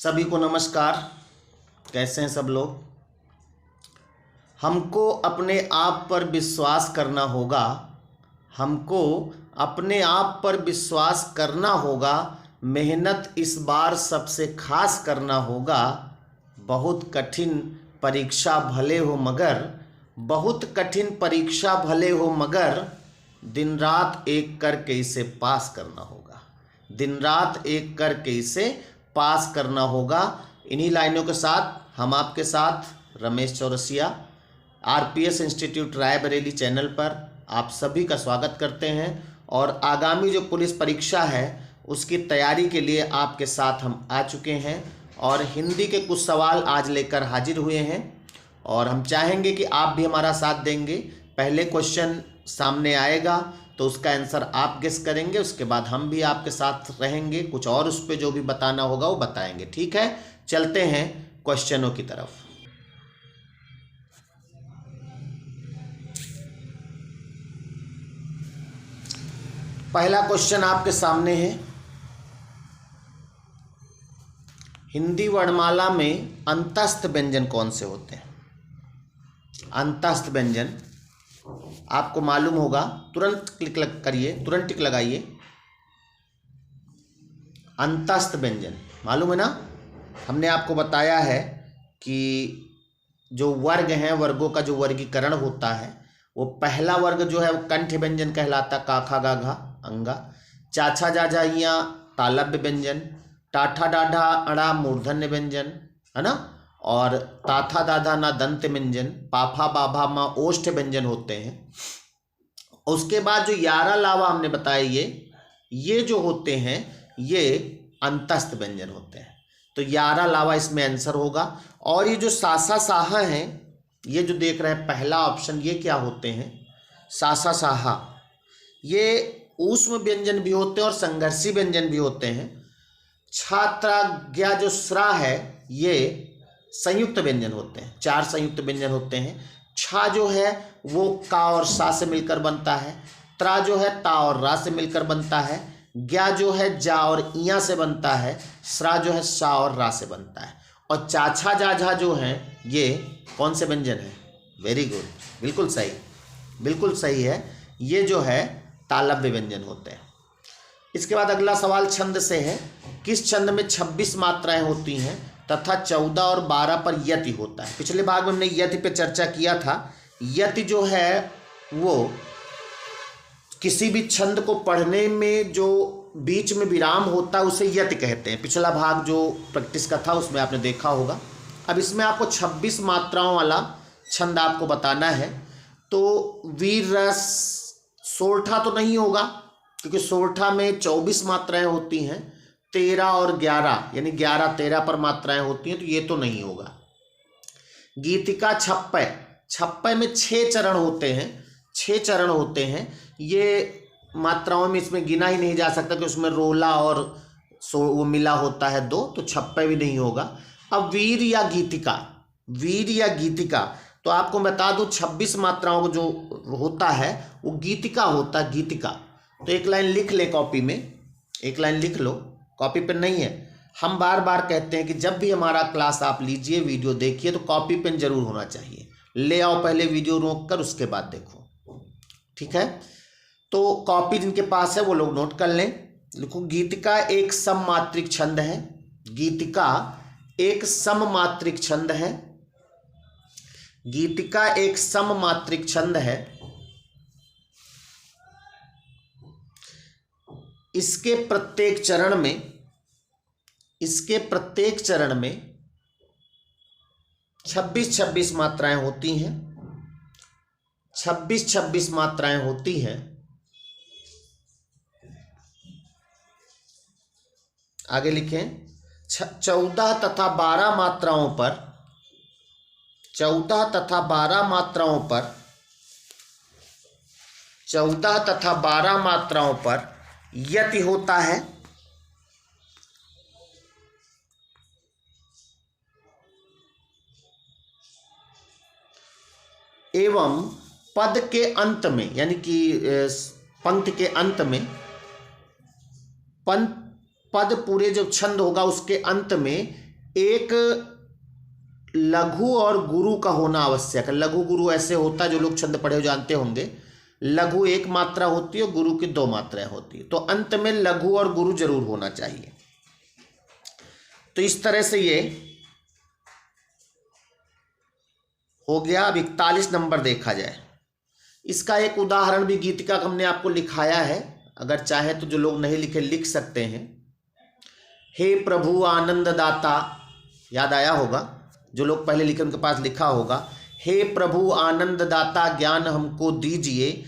सभी को नमस्कार। कैसे हैं सब लोग। हमको अपने आप पर विश्वास करना होगा। हमको अपने आप पर विश्वास करना होगा। मेहनत इस बार सबसे खास करना होगा। बहुत कठिन परीक्षा भले हो मगर, बहुत कठिन परीक्षा भले हो मगर, दिन रात एक करके इसे पास करना होगा। दिन रात एक करके इसे पास करना होगा। इन्हीं लाइनों के साथ हम आपके साथ Ramesh Chaurasia RPS institute Raebareli channel पर आप सभी का स्वागत करते हैं और आगामी जो पुलिस परीक्षा है उसकी तैयारी के लिए आपके साथ हम आ चुके हैं और हिंदी के कुछ सवाल आज लेकर हाजिर हुए हैं और हम चाहेंगे कि आप भी हमारा साथ देंगे। पहले क्वेश्चन सामने आएगा तो उसका आंसर आप गेस करेंगे, उसके बाद हम भी आपके साथ रहेंगे, कुछ और उस पर जो भी बताना होगा वो बताएंगे। ठीक है, चलते हैं क्वेश्चनों की तरफ। पहला क्वेश्चन आपके सामने है। हिंदी वर्णमाला में अंतस्थ व्यंजन कौन से होते हैं? अंतस्थ व्यंजन आपको मालूम होगा, तुरंत क्लिक करिए, तुरंत टिक लगाइए। अंतस्थ व्यंजन मालूम है ना। हमने आपको बताया है कि जो वर्ग हैं, वर्गों का जो वर्गीकरण होता है वो पहला वर्ग जो है वो कंठ व्यंजन कहलाता, काखा गाघा अंगा। चाछा जाझा इया तालव्य व्यंजन, टाठा डाढ़ा अड़ा मूर्धन्य व्यंजन है ना, और ताथा दाधा ना दंत व्यंजन, पाफा बाभा मा ओष्ठ व्यंजन होते हैं। उसके बाद जो यारा लावा हमने बताया ये जो होते हैं ये अंतस्थ व्यंजन होते हैं। तो यारा लावा इसमें आंसर होगा। और ये जो सासा साहा हैं, ये जो देख रहे हैं पहला ऑप्शन, ये क्या होते हैं? सासा साहा ये ऊष्म व्यंजन भी होते हैं और संघर्षी व्यंजन भी होते हैं। छात्राज्ञा जो स्रा है ये संयुक्त व्यंजन होते हैं, 4 संयुक्त व्यंजन होते हैं। छा जो है वो का और सा से मिलकर बनता है। त्रा जो है ता और रा से मिलकर बनता है। ज्ञा जो है जा और इया से बनता है। स्रा जो है सा और रा से बनता है। और चाछा जाझा जो है ये कौन से व्यंजन है? वेरी गुड, बिल्कुल सही, बिल्कुल सही है। ये जो है तालव्य व्यंजन होते हैं। इसके बाद अगला सवाल छंद से है। किस छंद में 26 मात्राएं होती हैं तथा 14 और 12 पर यति होता है? पिछले भाग में हमने यति पे चर्चा किया था। यति जो है वो किसी भी छंद को पढ़ने में जो बीच में विराम होता है उसे यति कहते हैं। पिछला भाग जो प्रैक्टिस का था उसमें आपने देखा होगा। अब इसमें आपको 26 मात्राओं वाला छंद आपको बताना है। तो वीर रस सोरठा तो नहीं होगा क्योंकि सोरठा में 24 मात्राएं होती हैं। 13 और 11 यानी 11 13 पर मात्राएं होती हैं, तो ये तो नहीं होगा। गीतिका छप्पय, छप्पय में 6 चरण होते हैं, 6 चरण होते हैं। ये मात्राओं में इसमें गिना ही नहीं जा सकता कि उसमें रोला और वो मिला होता है 2, तो छप्पय भी नहीं होगा। अब वीर या गीतिका, वीर या गीतिका, तो आपको बता दूं 26 मात्राओं को जो होता है वो गीतिका होता है, गीतिका। तो एक लाइन लिख ले कॉपी में, एक लाइन लिख लो, कॉपी पेन नहीं है। हम बार बार कहते हैं कि जब भी हमारा क्लास आप लीजिए, वीडियो देखिए तो कॉपी पेन जरूर होना चाहिए। ले आओ पहले वीडियो रोक कर, उसके बाद देखो, ठीक है। तो कॉपी जिनके पास है वो लोग नोट कर लें। लिखो गीतिका एक सममात्रिक छंद है। गीतिका एक सममात्रिक छंद है। गीतिका एक सममात्रिक छंद है। इसके प्रत्येक चरण में, इसके प्रत्येक चरण में 26-26 मात्राएं होती हैं। 26-26 मात्राएं होती हैं। आगे लिखें 14 तथा 12 मात्राओं पर, 14 तथा 12 मात्राओं पर, 14 तथा 12 मात्राओं पर यति होता है। एवं पद के अंत में यानी कि पंक्ति के अंत में पद पूरे जो छंद होगा उसके अंत में एक लघु और गुरु का होना आवश्यक है। लघु गुरु ऐसे होता है, जो लोग छंद पढ़े हो जानते होंगे, लघु एक मात्रा होती है और गुरु की दो मात्राएं होती है, तो अंत में लघु और गुरु जरूर होना चाहिए। तो इस तरह से ये हो गया। अब 41 नंबर देखा जाए, इसका एक उदाहरण भी गीतिका का हमने आपको लिखाया है, अगर चाहे तो जो लोग नहीं लिखे लिख सकते हैं। हे प्रभु आनंद दाता, याद आया होगा, जो लोग पहले लिखे उनके पास लिखा होगा, हे प्रभु आनंद दाता ज्ञान हमको दीजिए,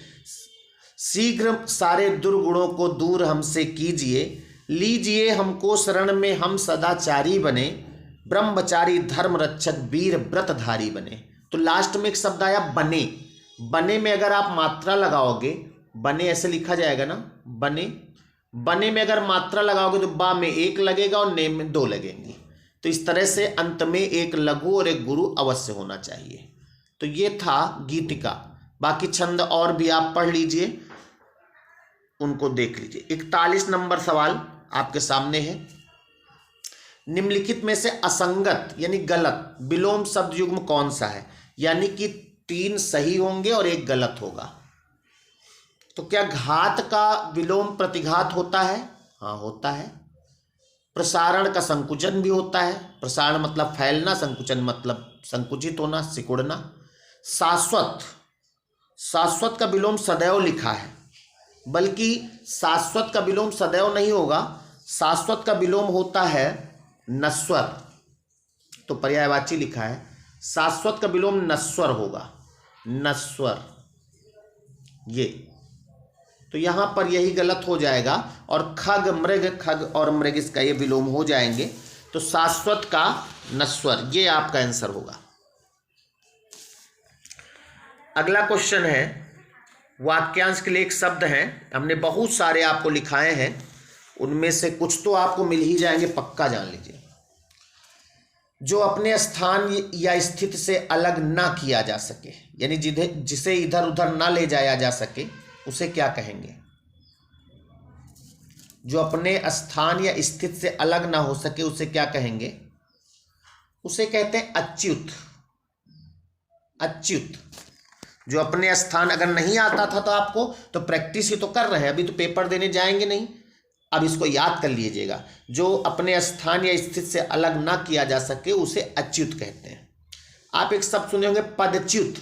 शीघ्र सारे दुर्गुणों को दूर हमसे कीजिए, लीजिए हमको शरण में हम सदाचारी बने, ब्रह्मचारी धर्म रक्षक वीर व्रतधारी बने। तो लास्ट में एक शब्द आया बने। बने में अगर आप मात्रा लगाओगे, बने ऐसे लिखा जाएगा ना, बने, बने में अगर मात्रा लगाओगे तो बा में एक लगेगा और ने में दो लगेंगी। तो इस तरह से अंत में एक लघु और एक गुरु अवश्य होना चाहिए। तो ये था गीतिका। बाकी छंद और भी आप पढ़ लीजिए, उनको देख लीजिए। 41 नंबर सवाल आपके सामने है। निम्नलिखित में से असंगत यानी गलत विलोम शब्द युग्म कौन सा है? यानी कि 3 सही होंगे और 1 गलत होगा। तो क्या घात का विलोम प्रतिघात होता है? हाँ होता है। प्रसारण का संकुचन भी होता है। प्रसारण मतलब फैलना, संकुचन मतलब संकुचित होना, सिकुड़ना। शाश्वत, शाश्वत का विलोम सदैव लिखा है, बल्कि शाश्वत का विलोम सदैव नहीं होगा, शाश्वत का विलोम होता है नश्वर। तो पर्यायवाची लिखा है, शाश्वत का विलोम नश्वर होगा, नश्वर। ये तो यहां पर यही गलत हो जाएगा, और खग मृग, खग और मृग इसका ये विलोम हो जाएंगे। तो शाश्वत का नश्वर, ये आपका आंसर होगा। अगला क्वेश्चन है, वाक्यांश के लिए एक शब्द हैं, हमने बहुत सारे आपको लिखाए हैं, उनमें से कुछ तो आपको मिल ही जाएंगे, पक्का जान लीजिए। जो अपने स्थान या स्थिति से अलग ना किया जा सके, यानी जिसे इधर उधर ना ले जाया जा सके, उसे क्या कहेंगे? जो अपने स्थान या स्थिति से अलग ना हो सके उसे क्या कहेंगे? उसे कहते हैं अच्युत। अच्युत। जो अपने स्थान अगर नहीं आता था तो आपको, तो प्रैक्टिस ही तो कर रहे हैं, अभी तो पेपर देने जाएंगे नहीं, अब इसको याद कर लीजिएगा। जो अपने स्थान या स्थिति से अलग ना किया जा सके उसे अच्युत कहते हैं। आप एक शब्द सुने होंगे पदच्युत,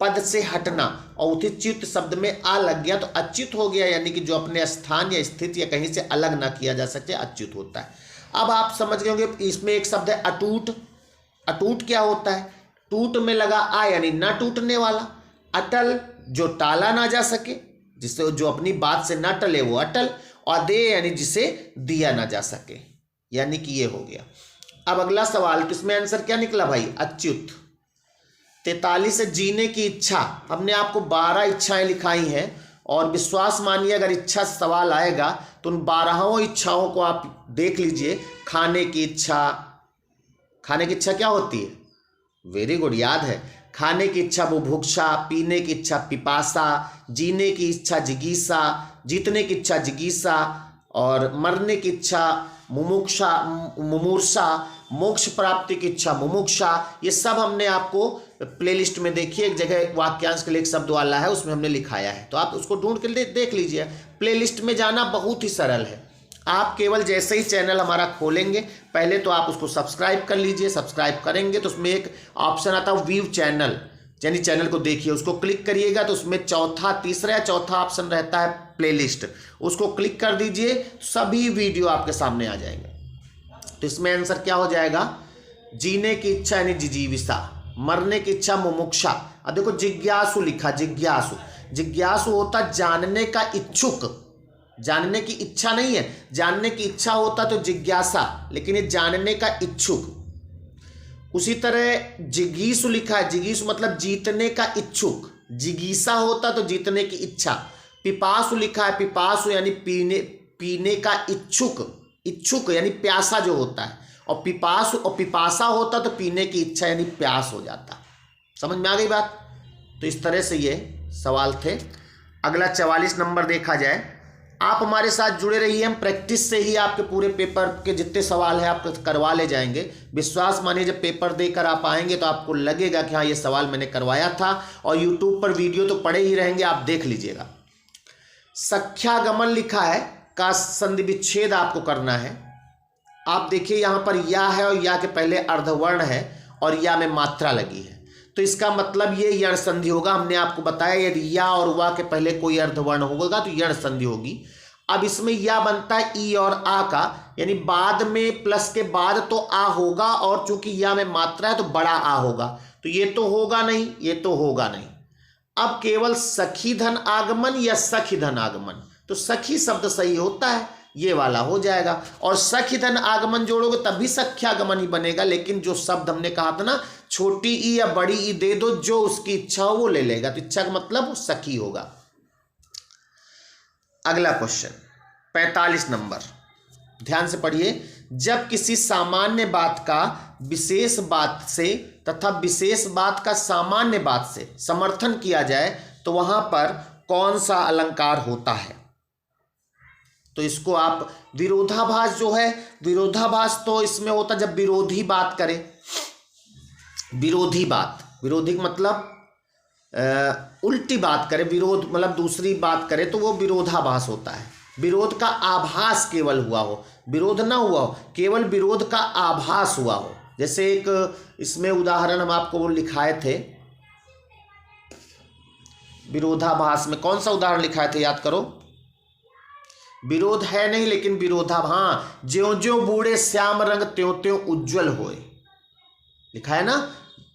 पद से हटना, और उचित शब्द में आ लग गया तो अच्युत हो गया, यानी कि जो अपने स्थान या स्थिति या कहीं से अलग ना किया जा सके अच्युत होता है। अब आप समझ गए होंगे, इसमें एक शब्द है अटूट। अटूट क्या होता है? टूट में लगा आ यानी ना टूटने वाला। अटल, जो टाला ना जा सके, जिससे जो अपनी बात से ना टले वो अटल। और दे यानी जिसे दिया ना जा सके, यानी कि ये हो गया। अब अगला सवाल, किसमें आंसर क्या निकला भाई? अच्युत। 43 से जीने की इच्छा, हमने आपको 12 इच्छाएं लिखाई हैं, और विश्वास मानिए अगर इच्छा से सवाल आएगा तो उन 12 इच्छाओं को आप देख लीजिए। खाने की इच्छा, खाने की इच्छा क्या होती है? वेरी गुड, याद है। खाने की इच्छा बुभुक्षा, पीने की इच्छा पिपासा, जीने की इच्छा जिगीसा, जीतने की इच्छा जिगीसा, और मरने की इच्छा मुमुक्षा, मुमूर्षा, मोक्ष प्राप्ति की इच्छा मुमुक्षा। ये सब हमने आपको प्लेलिस्ट में देखिए, एक जगह वाक्यांश के लिए एक शब्द वाला है, उसमें हमने लिखाया है, तो आप उसको ढूंढ के देख लीजिए। प्लेलिस्ट में जाना बहुत ही सरल है। आप केवल जैसे ही चैनल हमारा खोलेंगे, पहले तो आप उसको सब्सक्राइब कर लीजिए। सब्सक्राइब करेंगे तो उसमें एक ऑप्शन आता है व्यू चैनल, यानी चैनल को देखिए, उसको क्लिक करिएगा तो उसमें तीसरा या चौथा ऑप्शन रहता है प्लेलिस्ट, उसको क्लिक कर दीजिए, सभी वीडियो आपके सामने आ जाएंगे। तो इसमें आंसर क्या हो जाएगा? जीने की इच्छा यानी जिजीविषा, मरने की इच्छा मुमुक्षा। अब देखो जिज्ञासु लिखा, जिज्ञासु। जिज्ञासु होता जानने का इच्छुक, जानने की इच्छा नहीं है, जानने की इच्छा होता तो जिज्ञासा, लेकिन ये जानने का इच्छुक। उसी तरह जिगीसु लिखा है, जिगीसु मतलब जीतने का इच्छुक, जिगीसा होता तो जीतने की इच्छा। पिपासु लिखा है, पिपासु यानी पीने का इच्छुक, इच्छुक यानी प्यासा जो होता है, और पिपासु और पिपासा होता तो पीने की इच्छा यानी प्यास हो जाता। समझ में आ गई बात? तो इस तरह से ये सवाल थे। अगला 44 नंबर देखा जाए, आप हमारे साथ जुड़े रहिए, हम प्रैक्टिस से ही आपके पूरे पेपर के जितने सवाल हैं आप करवा ले जाएंगे। विश्वास मानिए, जब पेपर देकर आप आएंगे तो आपको लगेगा कि हाँ ये सवाल मैंने करवाया था। और यूट्यूब पर वीडियो तो पड़े ही रहेंगे, आप देख लीजिएगा। सख्यागमन लिखा है, का संधि विच्छेद आपको करना है। आप देखिए यहाँ पर या है और या के पहले अर्धवर्ण है और या में मात्रा लगी है, तो इसका मतलब ये यण संधि होगा। हमने आपको बताया यदि या और वा के पहले कोई अर्धवर्ण होगा तो यण संधि होगी। अब इसमें या बनता है ई और आ का, यानी बाद में प्लस के बाद तो आ होगा, और चूंकि या में मात्रा है तो बड़ा आ होगा, तो ये तो होगा नहीं, ये तो होगा नहीं। अब केवल सखी धन आगमन या सखी धन आगमन, तो सखी शब्द सही होता है, ये वाला हो जाएगा। और सखी धन आगमन जोड़ोगे तब भी सख्यागमन ही बनेगा, लेकिन जो शब्द हमने कहा था ना, छोटी ई या बड़ी ई दे दो, जो उसकी इच्छा हो वो ले लेगा, तो इच्छा का मतलब सखी होगा। अगला क्वेश्चन 45 नंबर, ध्यान से पढ़िए। जब किसी सामान्य बात का विशेष बात से तथा विशेष बात का सामान्य बात से समर्थन किया जाए तो वहां पर कौन सा अलंकार होता है? तो इसको आप विरोधाभास जो है, विरोधाभास तो इसमें होता जब विरोधी बात करे, विरोधी बात, विरोधी मतलब उल्टी बात करे, विरोध मतलब दूसरी बात करे तो वो विरोधाभास होता है। विरोध का आभास केवल हुआ हो, विरोध ना हुआ हो, केवल विरोध का आभास हुआ हो। जैसे एक इसमें उदाहरण हम आपको वो लिखाए थे विरोधाभास में, कौन सा उदाहरण लिखाए थे याद करो? विरोध है नहीं लेकिन विरोधा, हाँ, ज्यों ज्यों बूढ़े श्याम रंग त्यों त्यों उज्जवल होए, लिखा है ना,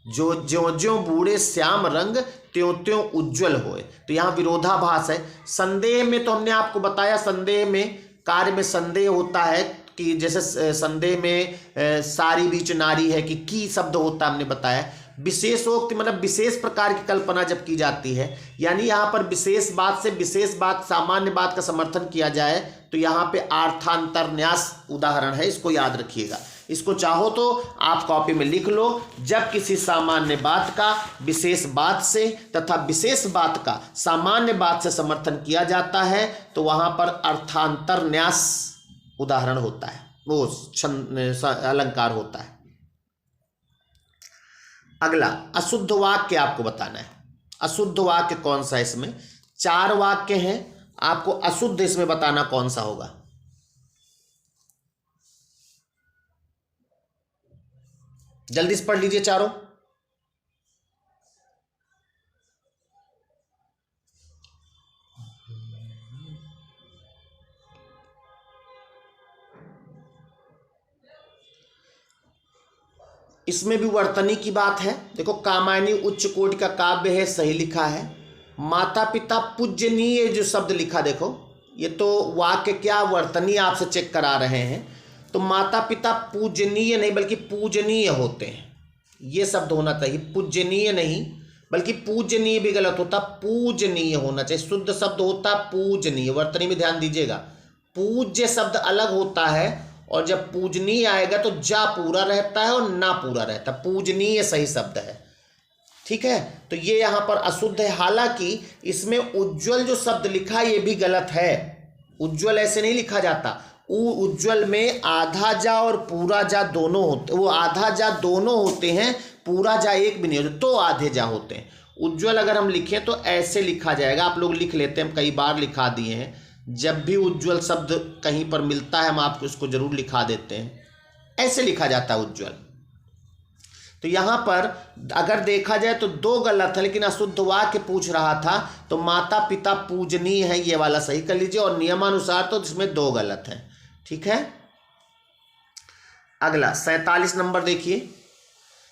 जो ज्यों ज्यों बूढ़े श्याम रंग त्यों त्यों उज्जवल होए, तो यहाँ विरोधाभास है। संदेह में तो हमने आपको बताया, संदेह में कार्य में संदेह होता है कि जैसे संदेह में सारी बीच नारी है कि की शब्द होता है, हमने बताया। विशेषोक्ति मतलब विशेष प्रकार की कल्पना जब की जाती है, यानी यहाँ पर विशेष बात से विशेष बात सामान्य बात का समर्थन किया जाए, तो यहाँ पे अर्थांतरन्यास उदाहरण है, इसको याद रखिएगा। इसको चाहो तो आप कॉपी में लिख लो। जब किसी सामान्य बात का विशेष बात से तथा विशेष बात का सामान्य बात से समर्थन किया जाता है तो वहां पर अर्थांतरन्यास उदाहरण होता है, वो अलंकार होता है। अगला अशुद्ध वाक्य आपको बताना है। अशुद्ध वाक्य कौन सा है? इसमें 4 वाक्य हैं, आपको अशुद्ध इसमें बताना कौन सा होगा। जल्दी से पढ़ लीजिए चारों। इसमें भी वर्तनी की बात है। देखो, कामायनी उच्च कोटि का काव्य है, सही लिखा है। माता पिता पूजनीय जो शब्द लिखा, देखो ये तो वाक्य क्या वर्तनी आपसे चेक करा रहे हैं, तो माता पिता पूजनीय नहीं बल्कि पूजनीय होते हैं, ये शब्द होना चाहिए। पूजनीय नहीं बल्कि पूजनीय भी गलत होता, पूजनीय होना चाहिए। शुद्ध शब्द होता पूजनीय। वर्तनी में ध्यान दीजिएगा, पूज्य शब्द अलग होता है, और जब पूजनीय आएगा तो जा पूरा रहता है और ना पूरा रहता है। पूजनीय सही शब्द है, ठीक है। तो ये यहाँ पर अशुद्ध है। हालांकि इसमें उज्जवल जो शब्द लिखा ये भी गलत है। उज्जवल ऐसे नहीं लिखा जाता। उज्जवल में आधा जा और पूरा जा दोनों होते, वो आधा जा दोनों होते हैं, पूरा जा एक भी नहीं होता, तो आधे जा होते हैं। उज्जवल अगर हम लिखें तो ऐसे लिखा जाएगा, आप लोग लिख लेते हैं, हम कई बार लिखा दिए हैं। जब भी उज्जवल शब्द कहीं पर मिलता है हम आपको इसको जरूर लिखा देते हैं, ऐसे लिखा जाता है उज्जवल। तो यहाँ पर अगर देखा जाए तो 2 गलत है, लेकिन अशुद्ध वाक्य पूछ रहा था तो माता पिता पूजनीय है, ये वाला सही कर लीजिए, और नियमानुसार तो इसमें 2 गलत है, ठीक है। अगला 47 नंबर देखिए,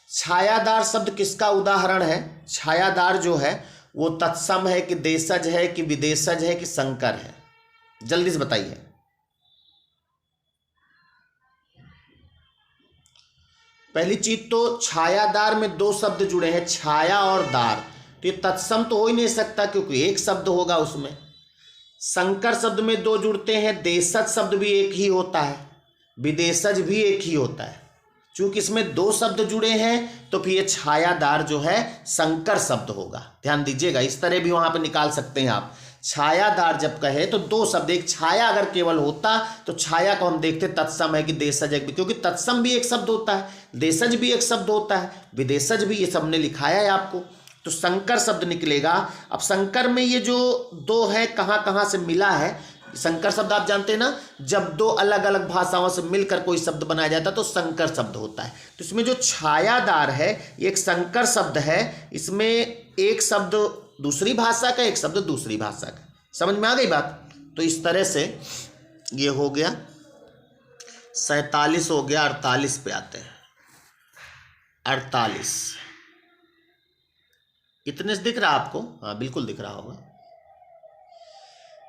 छायादार शब्द किसका उदाहरण है? छायादार जो है वो तत्सम है कि देशज है कि विदेशज है कि संकर है? जल्दी से बताइए। पहली चीज तो छायादार में 2 शब्द जुड़े हैं, छाया और दार, तो ये तत्सम तो हो ही नहीं सकता क्योंकि एक शब्द होगा उसमें। संकर शब्द में 2 जुड़ते हैं, देशज शब्द भी एक ही होता है, विदेशज भी एक ही होता है। चूंकि इसमें 2 शब्द जुड़े हैं तो फिर ये छायादार जो है संकर शब्द होगा। ध्यान दीजिएगा, इस तरह भी वहां पर निकाल सकते हैं आप। छायादार जब कहे तो दो शब्द, एक छाया अगर केवल होता तो छाया को हम देखते तत्सम है कि देशज है, क्योंकि तत्सम भी एक शब्द होता है, देशज भी एक शब्द होता है, विदेशज भी, ये सब ने लिखाया है आपको। तो संकर शब्द निकलेगा। अब संकर में ये जो दो है कहाँ कहाँ से मिला है, संकर शब्द आप जानते हैं ना, जब दो अलग अलग भाषाओं से मिलकर कोई शब्द बनाया जाता है तो संकर शब्द होता है। तो इसमें जो छायादार है ये एक संकर शब्द है, इसमें एक शब्द दूसरी भाषा का, एक शब्द दूसरी भाषा का। समझ में आ गई बात? तो इस तरह से ये हो गया 47 हो गया, 48 पे आते हैं। 48 इतने से दिख रहा आपको? हाँ बिल्कुल दिख रहा होगा।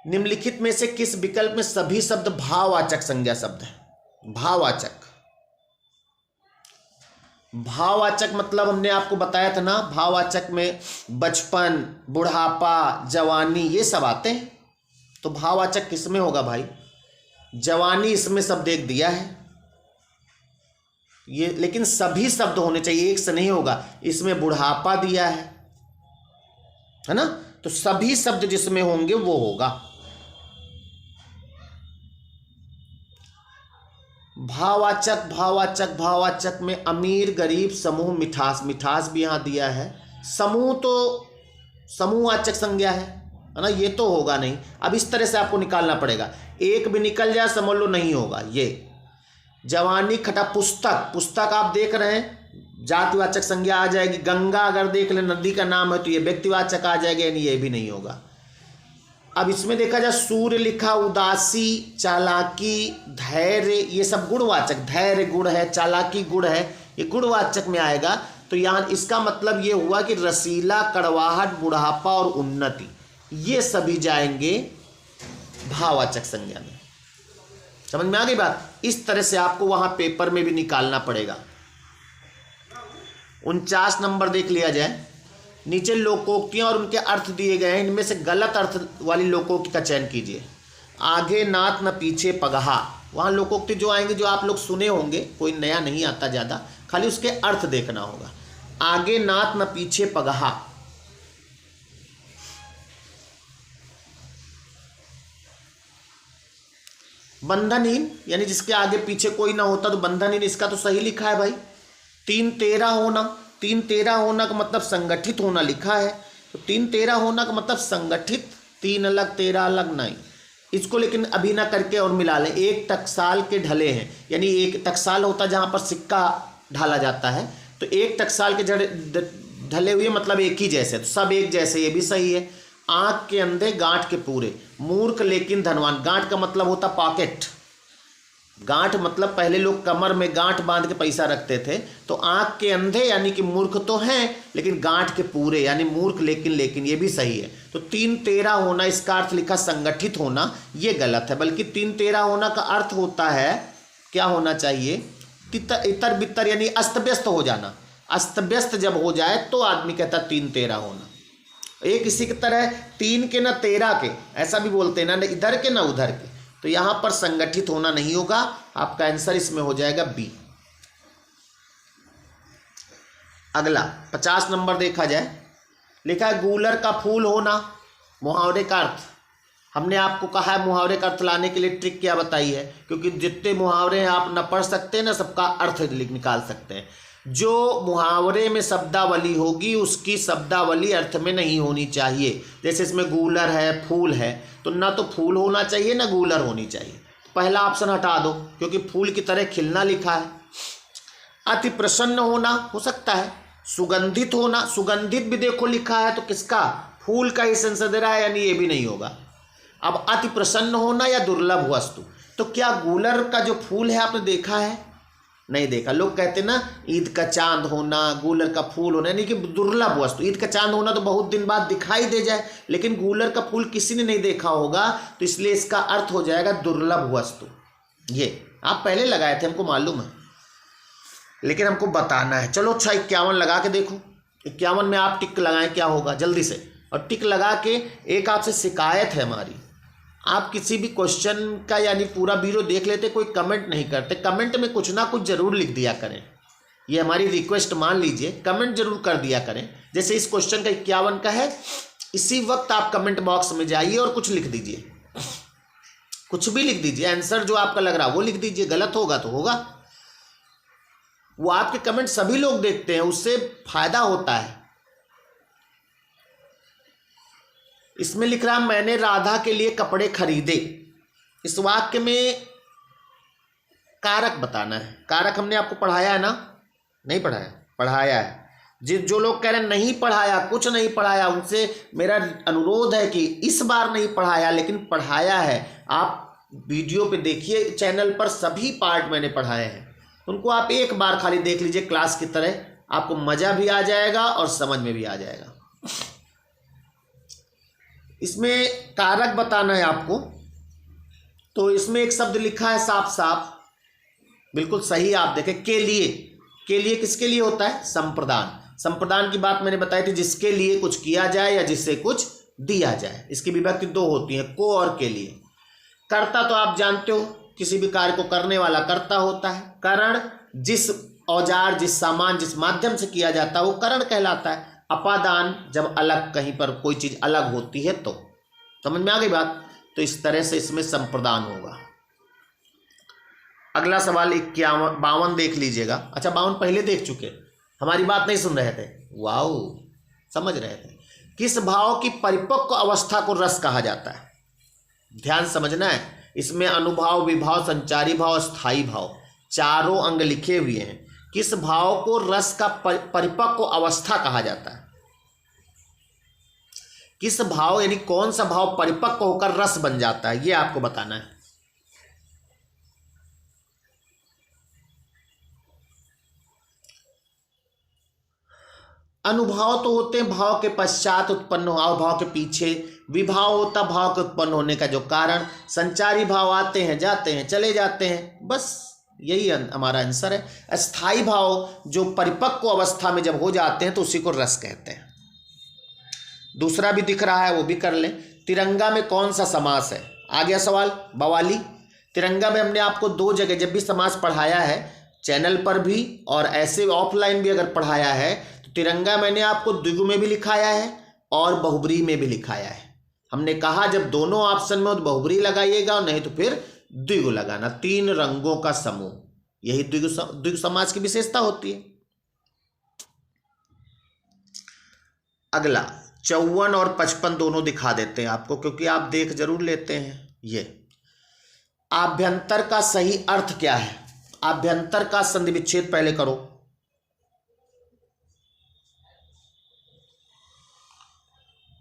निम्नलिखित में से किस विकल्प में सभी शब्द भाववाचक संज्ञा शब्द है? भाववाचक, भाववाचक मतलब हमने आपको बताया था ना, भाववाचक में बचपन, बुढ़ापा, जवानी ये सब आते हैं। तो भाववाचक किस में होगा भाई? जवानी इसमें शब्द एक दिया है ये, लेकिन सभी शब्द होने चाहिए, एक से नहीं होगा। इसमें बुढ़ापा दिया है ना, तो सभी शब्द जिसमें होंगे वो होगा। भाववाचक, भाववाचक, भाववाचक में अमीर, गरीब, समूह, मिठास, मिठास भी यहां दिया है। समूह तो समूहवाचक संज्ञा है ना, ये तो होगा नहीं। अब इस तरह से आपको निकालना पड़ेगा, एक भी निकल जाए समझ लो नहीं होगा ये। जवानी, खटा, पुस्तक, पुस्तक आप देख रहे हैं जातिवाचक संज्ञा आ जाएगी। गंगा अगर देख ले नदी का नाम है तो ये व्यक्तिवाचक आ जाएगा, यानी ये भी नहीं होगा। अब इसमें देखा जाए सूर्य लिखा, उदासी, चालाकी, धैर्य, ये सब गुणवाचक, धैर्य गुण है, चालाकी गुण है, ये गुणवाचक में आएगा। तो यहाँ इसका मतलब ये हुआ कि रसीला, कड़वाहट, बुढ़ापा और उन्नति ये सभी जाएंगे भाववाचक संज्ञा में। समझ में आ गई बात? इस तरह से आपको वहां पेपर में भी निकालना पड़ेगा। 49 नंबर देख लिया जाए। नीचे लोकोक्तियां और उनके अर्थ दिए गए हैं, इनमें से गलत अर्थ वाली लोकोक्ति का चयन कीजिए। आगे नात न पीछे पगहा, वहाँ लोकोक्ति जो आएंगे जो आप लोग सुने होंगे, कोई नया नहीं आता ज़्यादा, खाली उसके अर्थ देखना होगा। आगे नात न पीछे पगहा, बंधनहीन यानी जिसके आगे पीछे कोई ना होता तो बंधनहीन, इसका तो सही लिखा है भाई। 3-13 होना, 3-13 होना का मतलब संगठित होना लिखा है, तो 3-13 होना का मतलब संगठित, 3 अलग 13 अलग नहीं। इसको लेकिन अभी ना करके और मिला लें। एक टकसाल के ढले हैं, यानी एक टकसाल होता है जहाँ पर सिक्का ढाला जाता है, तो एक टकसाल के ढले हुए मतलब एक ही जैसे, तो सब एक जैसे, ये भी सही है। आँख के अंधे गांठ के पूरे, मूर्ख लेकिन धनवान, गांठ का मतलब होता पॉकेट, गांठ मतलब पहले लोग कमर में गांठ बांध के पैसा रखते थे, तो आंख के अंधे यानी कि मूर्ख तो हैं लेकिन गांठ के पूरे यानी मूर्ख लेकिन ये भी सही है। तो 3-13 होना, इसका अर्थ लिखा संगठित होना, ये गलत है, बल्कि 3-13 होना का अर्थ होता है क्या होना चाहिए? इतर बितर यानी अस्त व्यस्त हो जाना। अस्त व्यस्त जब हो जाए तो आदमी कहता 3-13 होना। एक इसी की तरह 3 के ना 13 के, ऐसा भी बोलते हैं ना, इधर के ना उधर के, तो यहां पर संगठित होना नहीं होगा। आपका आंसर इसमें हो जाएगा बी। अगला 50 नंबर देखा जाए, लिखा है गूलर का फूल होना, मुहावरे का अर्थ। हमने आपको कहा है मुहावरे का अर्थ लाने के लिए ट्रिक क्या बताई है, क्योंकि जितने मुहावरे हैं आप ना पढ़ सकते हैं ना सबका अर्थ निकाल सकते हैं। जो मुहावरे में शब्दावली होगी उसकी शब्दावली अर्थ में नहीं होनी चाहिए। जैसे इसमें गूलर है, फूल है, तो ना तो फूल होना चाहिए ना गूलर होनी चाहिए। पहला ऑप्शन हटा दो क्योंकि फूल की तरह खिलना लिखा है। अति प्रसन्न होना हो सकता है, सुगंधित होना, सुगंधित भी देखो लिखा है तो किसका? फूल का ही सेंस दे रहा है, यानी ये भी नहीं होगा। अब अति प्रसन्न होना या दुर्लभ वस्तु, तो क्या गूलर का जो फूल है आपने देखा है? नहीं देखा। लोग कहते ना ईद का चांद होना, गूलर का फूल होना, यानी कि दुर्लभ वस्तु। ईद का चांद होना तो बहुत दिन बाद दिखाई दे जाए, लेकिन गूलर का फूल किसी ने नहीं देखा होगा, तो इसलिए इसका अर्थ हो जाएगा दुर्लभ वस्तु। ये आप पहले लगाए थे, हमको मालूम है, लेकिन हमको बताना है। चलो अच्छा 51 लगा के देखो। 51 में आप टिक लगाएं, क्या होगा जल्दी से। और टिक लगा के एक आपसे शिकायत है हमारी, आप किसी भी क्वेश्चन का यानी पूरा वीडियो देख लेते, कोई कमेंट नहीं करते, कमेंट में कुछ ना कुछ जरूर लिख दिया करें। ये हमारी रिक्वेस्ट मान लीजिए, कमेंट जरूर कर दिया करें। जैसे इस क्वेश्चन का 51 का है, इसी वक्त आप कमेंट बॉक्स में जाइए और कुछ लिख दीजिए, कुछ भी लिख दीजिए। आंसर जो आपका लग रहा वो लिख दीजिए, गलत होगा तो होगा। वो आपके कमेंट सभी लोग देखते हैं, उससे फायदा होता है। इसमें लिख रहा मैंने राधा के लिए कपड़े खरीदे। इस वाक्य में कारक बताना है। कारक हमने आपको पढ़ाया है ना? नहीं पढ़ाया? पढ़ाया है। जो लोग कह रहे हैं नहीं पढ़ाया, कुछ नहीं पढ़ाया, उनसे मेरा अनुरोध है कि इस बार नहीं पढ़ाया लेकिन पढ़ाया है। आप वीडियो पे देखिए, चैनल पर सभी पार्ट मैंने पढ़ाए हैं, उनको आप एक बार खाली देख लीजिए क्लास की तरह, आपको मज़ा भी आ जाएगा और समझ में भी आ जाएगा। इसमें कारक बताना है आपको, तो इसमें एक शब्द लिखा है साफ साफ, बिल्कुल सही। आप देखें, के लिए। के लिए किसके लिए होता है? संप्रदान। संप्रदान की बात मैंने बताई थी, जिसके लिए कुछ किया जाए या जिससे कुछ दिया जाए। इसकी विभक्ति दो होती है, को और के लिए। कर्ता तो आप जानते हो, किसी भी कार्य को करने वाला कर्ता होता है। करण जिस औजार, जिस सामान, जिस माध्यम से किया जाता है वो करण कहलाता है। अपादान जब अलग कहीं पर कोई चीज अलग होती है तो। समझ में आ गई बात? तो इस तरह से इसमें संप्रदान होगा। अगला सवाल 52 देख लीजिएगा। अच्छा, 52 पहले देख चुके, हमारी बात नहीं सुन रहे थे। वाओ, समझ रहे थे। किस भाव की परिपक्व अवस्था को रस कहा जाता है? ध्यान समझना है। इसमें अनुभाव, विभाव, संचारी भाव, स्थायी भाव, चारों अंग लिखे हुए हैं। किस भाव को रस का परिपक्व अवस्था कहा जाता है? किस भाव यानी कौन सा भाव परिपक्व होकर रस बन जाता है, यह आपको बताना है। अनुभाव तो होते हैं भाव के पश्चात उत्पन्न हो, भाव के पीछे। विभाव होता भाव के उत्पन्न होने का जो कारण। संचारी भाव आते हैं, जाते हैं, चले जाते हैं, बस यही हमारा आंसर है। स्थायी भाव जो परिपक्व अवस्था में जब हो जाते हैं तो उसी को रस कहते हैं। दूसरा भी दिख रहा है, वो भी कर लें। तिरंगा में कौन सा समास है? आ गया सवाल बवाली। तिरंगा में हमने आपको 2 जगह जब भी समास पढ़ाया है, चैनल पर भी और ऐसे ऑफलाइन भी अगर पढ़ाया है, तो तिरंगा मैंने आपको द्विगु में भी लिखाया है और बहुब्री में भी लिखाया है। हमने कहा जब दोनों ऑप्शन में हो तो बहुब्री लगाइएगा और नहीं तो फिर द्विगु लगाना। 3 रंगों का समूह, यही द्विगु समास की विशेषता होती है। अगला 54 और 55 दोनों दिखा देते हैं आपको, क्योंकि आप देख जरूर लेते हैं। ये आभ्यंतर का सही अर्थ क्या है? आभ्यंतर का संधि विच्छेद पहले करो।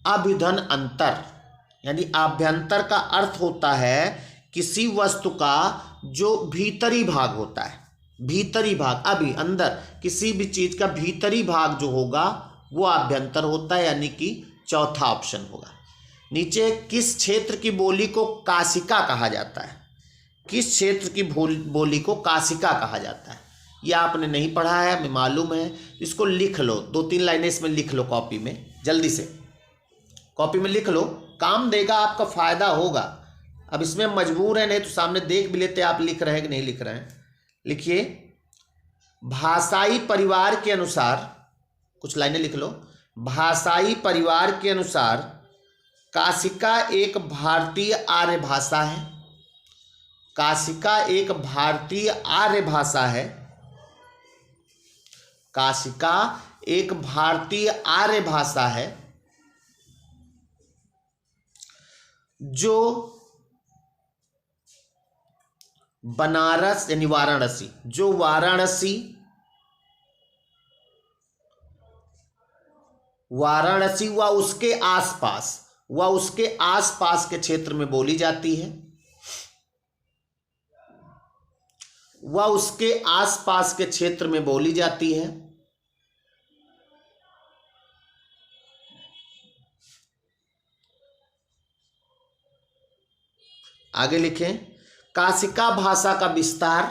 अभिधन अंतर यानी आभ्यंतर का अर्थ होता है किसी वस्तु का जो भीतरी भाग होता है। भीतरी भाग, अभी अंदर किसी भी चीज का भीतरी भाग जो होगा वो आभ्यंतर होता है, यानी कि चौथा ऑप्शन होगा। नीचे किस क्षेत्र की बोली को काशिका कहा जाता है? किस क्षेत्र की बोली को काशिका कहा जाता है? ये आपने नहीं पढ़ा है, हमें मालूम है। इसको लिख लो, 2-3 लाइनें इसमें लिख लो कॉपी में, जल्दी से कॉपी में लिख लो, काम देगा, आपका फायदा होगा। अब इसमें मजबूर है, नहीं तो सामने देख भी लेते आप लिख रहे हैं कि नहीं लिख रहे हैं। लिखिए, भाषाई परिवार के अनुसार, कुछ लाइनें लिख लो। भाषाई परिवार के अनुसार काशिका एक भारतीय आर्य भाषा है। काशिका एक भारतीय आर्य भाषा है। काशिका एक भारतीय आर्य भाषा है जो बनारस यानी वाराणसी, जो वाराणसी व उसके आसपास के क्षेत्र में बोली जाती है। वह उसके आसपास के क्षेत्र में बोली जाती है। आगे लिखें, काशिका भाषा का विस्तार।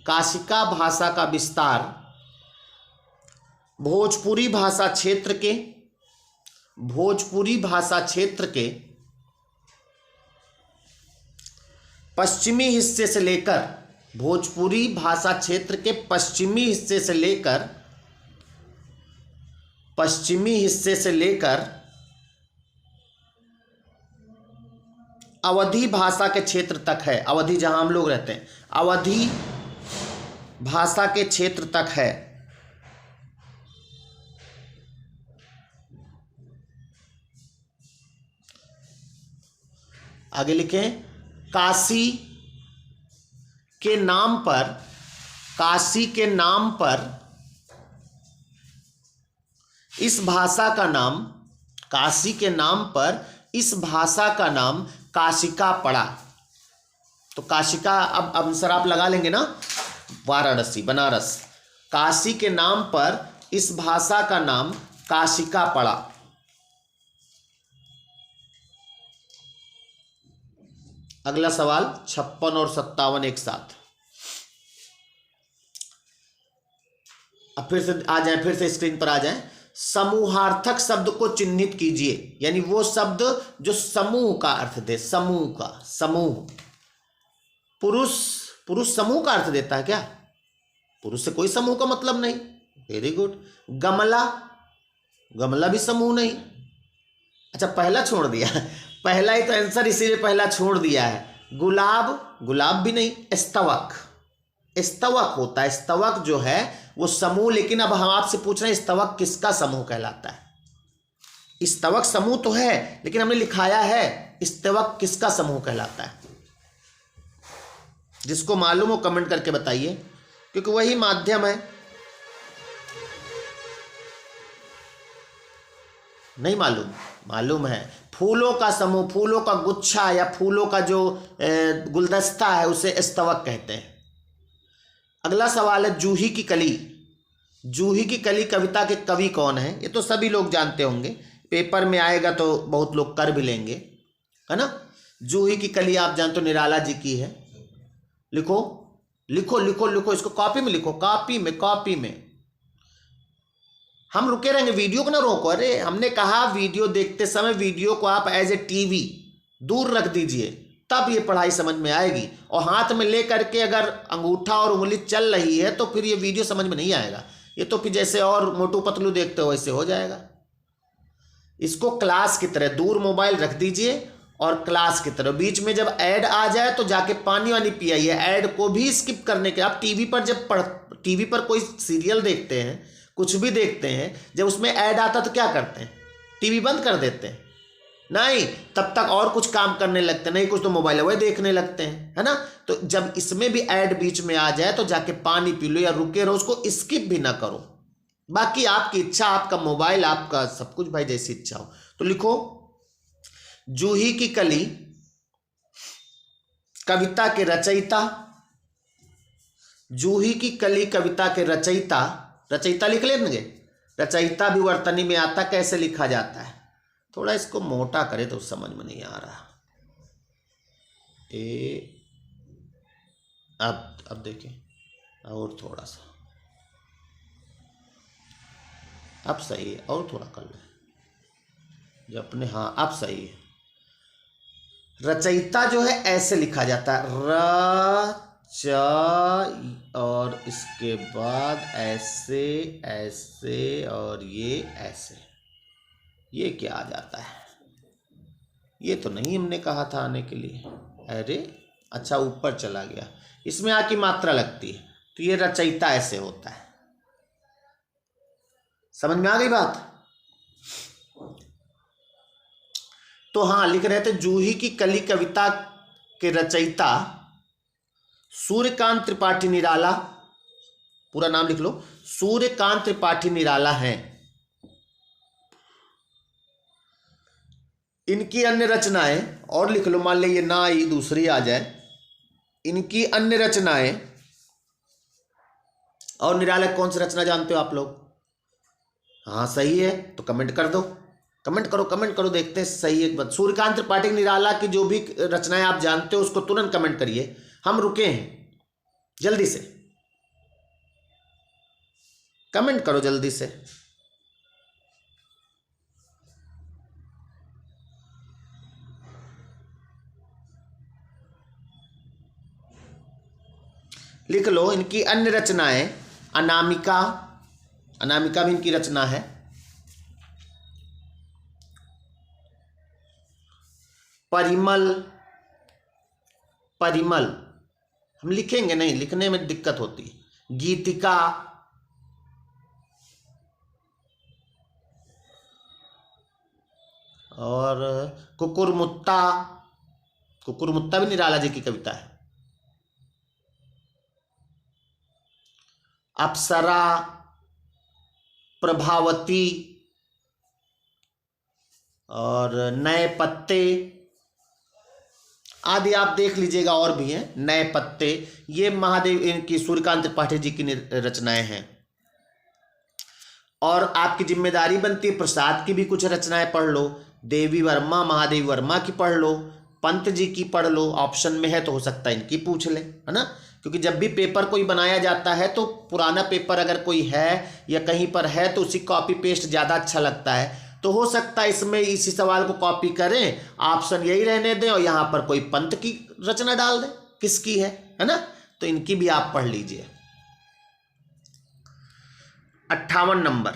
काशिका भाषा का विस्तार भोजपुरी भाषा क्षेत्र के पश्चिमी हिस्से से लेकर, भोजपुरी भाषा क्षेत्र के पश्चिमी हिस्से से लेकर अवधी भाषा के क्षेत्र तक है, अवधि जहां हम लोग रहते हैं, अवधी भाषा के क्षेत्र तक है। आगे लिखें, काशी के नाम पर, काशी के नाम पर इस भाषा का नाम, काशी के नाम पर इस भाषा का नाम काशिका पड़ा। तो काशिका, अब आंसर आप लगा लेंगे ना, वाराणसी, बनारस। काशी के नाम पर इस भाषा का नाम काशिका पड़ा। अगला सवाल 56 और 57 एक साथ। अब फिर से आ जाए, फिर से स्क्रीन पर आ जाए। समूहार्थक शब्द को चिन्हित कीजिए, यानी वो शब्द जो समूह का अर्थ दे, समूह का, समूह। पुरुष, पुरुष समूह का अर्थ देता है क्या? पुरुष से कोई समूह का मतलब नहीं। Very good. गमला, गमला भी समूह नहीं। अच्छा, पहला छोड़ दिया, पहला ही तो आंसर, इसीलिए पहला छोड़ दिया है। गुलाब, गुलाब भी नहीं। स्तवक, स्तवक होता है, स्तवक जो है वो समूह। लेकिन अब हम आपसे पूछ रहे हैं स्तवक किसका समूह कहलाता है? स्तवक समूह तो है, लेकिन हमने लिखाया है स्तवक किसका समूह कहलाता है। जिसको मालूम हो कमेंट करके बताइए, क्योंकि वही माध्यम है। नहीं मालूम? मालूम है। फूलों का समूह, फूलों का गुच्छा या फूलों का जो गुलदस्ता है उसे स्तवक कहते हैं। अगला सवाल है जूही की कली। जूही की कली कविता के कवि कौन है? ये तो सभी लोग जानते होंगे, पेपर में आएगा तो बहुत लोग कर भी लेंगे, है ना। जूही की कली आप जानते हो, निराला जी की है। लिखो लिखो लिखो लिखो, इसको कॉपी में लिखो, कॉपी में, कॉपी में। हम रुके रहेंगे, वीडियो को ना रोको। अरे हमने कहा वीडियो देखते समय वीडियो को आप एज ए टीवी दूर रख दीजिए, तब ये पढ़ाई समझ में आएगी। और हाथ में ले करके अगर अंगूठा और उंगली चल रही है तो फिर ये वीडियो समझ में नहीं आएगा। ये तो फिर जैसे और मोटू पतलू देखते हो वैसे हो जाएगा। इसको क्लास की तरह दूर मोबाइल रख दीजिए और क्लास की तरह। बीच में जब ऐड आ जाए तो जाके पानी वानी पियाइए। ऐड को भी स्किप करने के, आप टीवी पर जब टीवी पर कोई सीरियल देखते हैं, कुछ भी देखते हैं, जब उसमें ऐड आता तो क्या करते हैं? टीवी बंद कर देते हैं? नहीं, तब तक और कुछ काम करने लगते हैं, नहीं कुछ तो मोबाइल वही देखने लगते हैं, है ना। तो जब इसमें भी ऐड बीच में आ जाए तो जाके पानी पी लो या रुके रहो, उसको स्किप भी ना करो। बाकी आपकी इच्छा, आपका मोबाइल, आपका सब कुछ भाई, जैसी इच्छा हो। तो लिखो, जूही की कली कविता के रचयिता, जूही की कली कविता के रचयिता, रचयिता लिख लेंगे। रचयिता भी वर्तनी में आता, कैसे लिखा जाता है? थोड़ा इसको मोटा करे तो समझ में नहीं आ रहा। अब देखिए, और थोड़ा सा, अब सही है, और थोड़ा कर ले जो अपने, हाँ अब सही है। रचयिता जो है ऐसे लिखा जाता है, और इसके बाद ऐसे, ऐसे और ये ऐसे, ये क्या आ जाता है? ये तो नहीं हमने कहा था आने के लिए। अरे अच्छा, ऊपर चला गया, इसमें आ की मात्रा लगती है, तो ये रचयिता ऐसे होता है। समझ में आ गई बात? तो हाँ, लिख रहे थे जूही की कली कविता के रचयिता सूर्यकांत त्रिपाठी निराला, पूरा नाम लिख लो, सूर्यकांत त्रिपाठी निराला हैं। इनकी अन्य रचनाएं, और लिख लो, मान ली ये ना आई दूसरी आ जाए, इनकी अन्य रचनाएं। और निराला कौन सी रचना जानते हो आप लोग? हाँ सही है, तो कमेंट कर दो, कमेंट करो, कमेंट करो, देखते हैं सही है। सूर्यकांत त्रिपाठी निराला की जो भी रचनाएं आप जानते हो उसको तुरंत कमेंट करिए, हम रुके हैं। जल्दी से कमेंट करो, जल्दी से। लिख लो इनकी अन्य रचनाएं। अनामिका, अनामिका भी इनकी रचना है। परिमल, परिमल, हम लिखेंगे नहीं, लिखने में दिक्कत होती है। गीतिका, और कुकुरमुत्ता, कुकुरमुत्ता भी निराला जी की कविता है। अप्सरा, प्रभावती, और नए पत्ते आदि आप देख लीजिएगा, और भी हैं। नए पत्ते, ये महादेव इनकी सूर्यकांत त्रिपाठी जी की रचनाएं हैं। और आपकी जिम्मेदारी बनती है प्रसाद की भी कुछ रचनाएं पढ़ लो, देवी वर्मा, महादेवी वर्मा की पढ़ लो, पंत जी की पढ़ लो, ऑप्शन में है तो हो सकता है इनकी पूछ ले, है ना। क्योंकि जब भी पेपर कोई बनाया जाता है तो पुराना पेपर अगर कोई है या कहीं पर है तो उसी कॉपी पेस्ट ज़्यादा अच्छा लगता है। तो हो सकता है इसमें इसी सवाल को कॉपी करें, ऑप्शन यही रहने दें और यहाँ पर कोई पंत की रचना डाल दें, किसकी है ना। तो इनकी भी आप पढ़ लीजिए। 58 नंबर,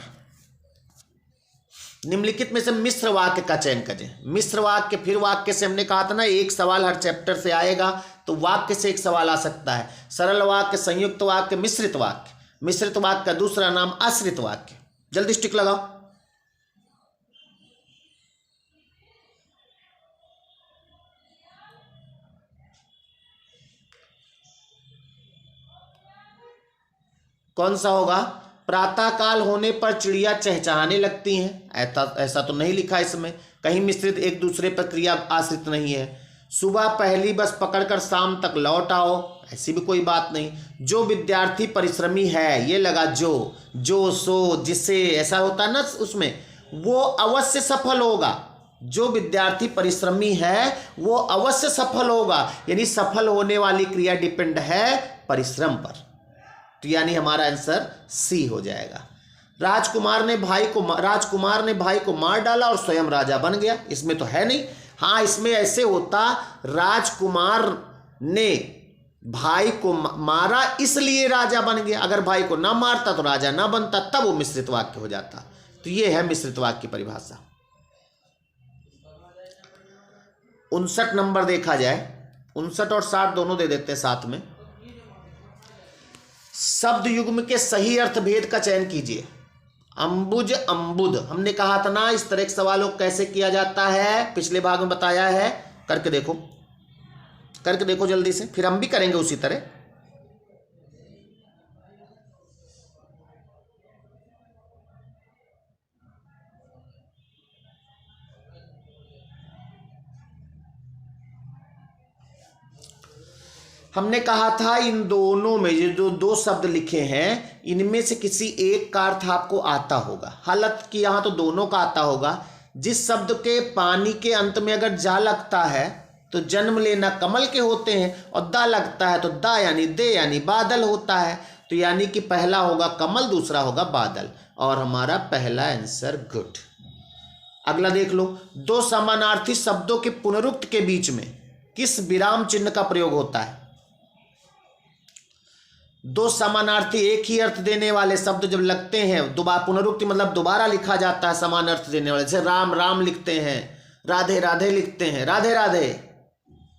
निम्नलिखित में से मिश्र वाक्य का चयन करें। मिश्र वाक्य, फिर वाक्य से हमने कहा था ना, एक सवाल हर चैप्टर से आएगा, तो वाक्य से एक सवाल आ सकता है। सरल वाक्य, संयुक्त वाक्य, मिश्रित वाक्य। मिश्रित वाक्य का दूसरा नाम आश्रित वाक्य। जल्दी टिक लगाओ। कौन सा होगा? प्रातःकाल होने पर चिड़िया चहचहाने लगती हैं, ऐसा तो नहीं लिखा इसमें। कहीं मिश्रित एक दूसरे पर क्रिया आश्रित नहीं है। सुबह पहली बस पकड़कर शाम तक लौट आओ, ऐसी भी कोई बात नहीं। जो विद्यार्थी परिश्रमी है, ये लगा जो सो जिसे, ऐसा होता है ना उसमें, वो अवश्य सफल होगा। जो विद्यार्थी परिश्रमी है वो अवश्य सफल होगा, यानी सफल होने वाली क्रिया डिपेंड है परिश्रम पर। तो यानी हमारा आंसर सी हो जाएगा। राजकुमार ने भाई को मार डाला और स्वयं राजा बन गया, इसमें तो है नहीं। हाँ, इसमें ऐसे होता, राजकुमार ने भाई को मारा इसलिए राजा बन गया। अगर भाई को ना मारता तो राजा ना बनता, तब वो मिश्रित वाक्य हो जाता। तो ये है मिश्रित वाक्य की परिभाषा। 59 नंबर देखा जाए, 59 और 60 दोनों दे देते हैं साथ में। शब्द युग्म के सही अर्थ भेद का चयन कीजिए। अंबुज, अंबुद, हमने कहा था ना इस तरह के सवालों को कैसे किया जाता है, पिछले भाग में बताया है। करके देखो जल्दी से, फिर हम भी करेंगे उसी तरह। हमने कहा था इन दोनों में ये जो दो शब्द लिखे हैं, इनमें से किसी एक का अर्थ आपको आता होगा। हालांकि कि यहाँ तो दोनों का आता होगा। जिस शब्द के पानी के अंत में अगर जा लगता है तो जन्म लेना कमल के होते हैं, और दा लगता है तो दा यानी दे यानी बादल होता है। तो यानी कि पहला होगा कमल, दूसरा होगा बादल, और हमारा पहला आंसर गुड। अगला देख लो, दो समानार्थी शब्दों के पुनरुक्त के बीच में किस विराम चिन्ह का प्रयोग होता है? दो समानार्थी एक ही अर्थ देने वाले शब्द जब लगते हैं, दोबारा पुनरुक्ति मतलब दोबारा लिखा जाता है समान अर्थ देने वाले, जैसे राम राम लिखते हैं, राधे राधे लिखते हैं, राधे राधे,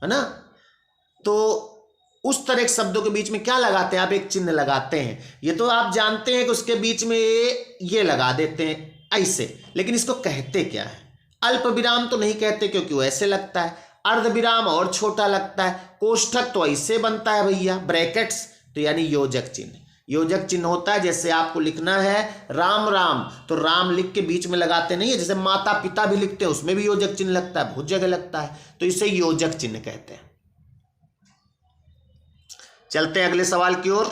है ना। तो उस तरह के शब्दों के बीच में क्या लगाते हैं आप? एक चिन्ह लगाते हैं। ये तो आप जानते हैं कि उसके बीच में ये लगा देते हैं ऐसे, लेकिन इसको कहते क्या है? अल्प विराम तो नहीं कहते क्योंकि वो ऐसे लगता है, अर्ध विराम और छोटा लगता है, कोष्ठक तो ऐसे बनता है भैया, ब्रैकेट्स, तो यानी योजक चिन्ह। योजक चिन्ह होता है, जैसे आपको लिखना है राम राम, तो राम लिख के बीच में लगाते नहीं है, जैसे माता पिता भी लिखते हैं उसमें भी योजक चिन्ह लगता है, बहुत जगह लगता है, तो इसे योजक चिन्ह कहते हैं। चलते हैं अगले सवाल की ओर।